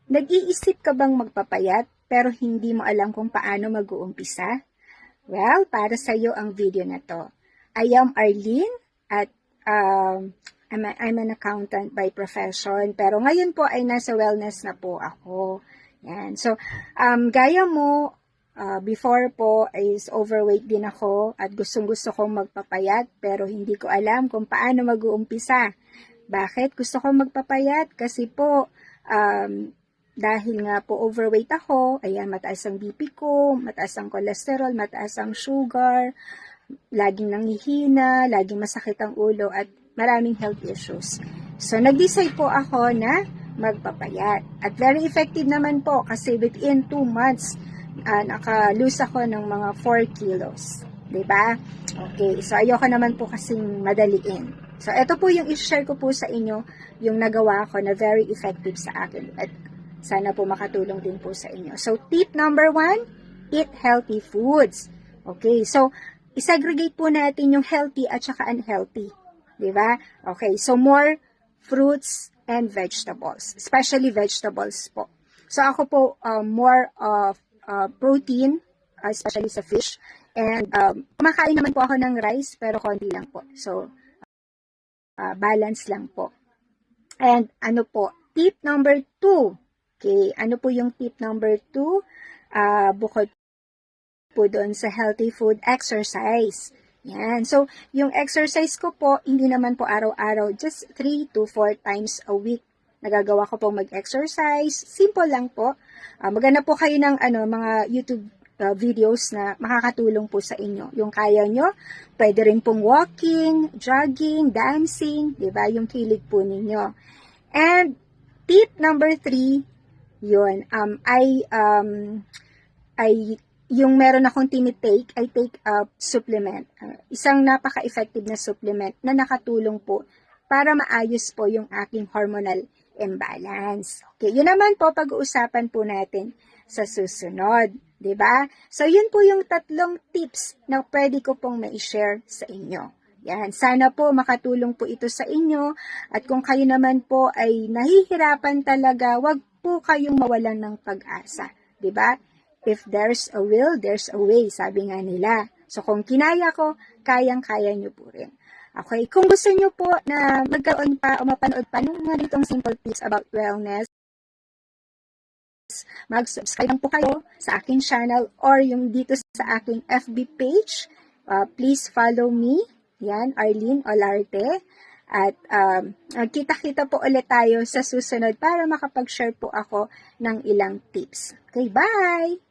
Nag-iisip ka bang magpapayat pero hindi mo alam kung paano mag-uumpisa? Well, para sa iyo ang video na to. I am Arlene at I'm an accountant by profession, pero ngayon po ay nasa wellness na po ako. Yan. So, gaya mo, before po is overweight din ako at gustong-gusto kong magpapayat pero hindi ko alam kung paano mag-uumpisa. Bakit gusto kong magpapayat? Kasi po, dahil nga po overweight ako, ayan, mataas ang BP ko, mataas ang cholesterol, mataas ang sugar, laging nanghihina, laging masakit ang ulo, at maraming health issues. So, nag-decide po ako na magpapayat. At very effective naman po kasi within 2 months, naka-lose ako ng mga 4 kilos. Diba? Okay, so ayoko naman po kasing madaliin. So, ito po yung i-share ko po sa inyo, yung nagawa ko na very effective sa akin. At sana po makatulong din po sa inyo. So, tip number 1, eat healthy foods. Okay, so, isegregate po natin yung healthy at saka unhealthy. Diba? Okay, so more fruits and vegetables. Especially vegetables po. So, ako po, more of protein, especially sa fish. And, kumakain naman po ako ng rice, pero konti lang po. So, balance lang po. And, ano po, tip number 2. Okay, ano po yung tip number 2? Bukod po doon sa healthy food, exercise. Yan. So, yung exercise ko po, hindi naman po araw-araw, just 3 to 4 times a week. Nagagawa ko po mag-exercise. Simple lang po. Maghanap po kayo ng mga YouTube videos na makakatulong po sa inyo. Yung kaya nyo, pwede rin pong walking, jogging, dancing, di ba? Yung kilig po ninyo. And tip number 3, yun, yung meron akong tinitake, I take a supplement. Isang napaka-effective na supplement na nakatulong po para maayos po yung aking hormonal imbalance. Okay, yun naman po pag-uusapan po natin sa susunod. 'Di ba? So, yun po yung 3 tips na pwede ko pong ma-share sa inyo. Yan, sana po makatulong po ito sa inyo. At kung kayo naman po ay nahihirapan talaga, wag po kayong mawalan ng pag-asa. 'Di ba? If there's a will, there's a way, sabi nga nila. So, kung kinaya ko, kayang-kaya nyo po rin. Okay, kung gusto nyo po na magkaroon pa o mapanood pa ng mga ditong simple tips about wellness, mag-subscribe lang po kayo sa aking channel or yung dito sa aking FB page. Please follow me. Yan, Arlene Olarte. At kita-kita po ulit tayo sa susunod para makapag-share po ako ng ilang tips. Okay, bye!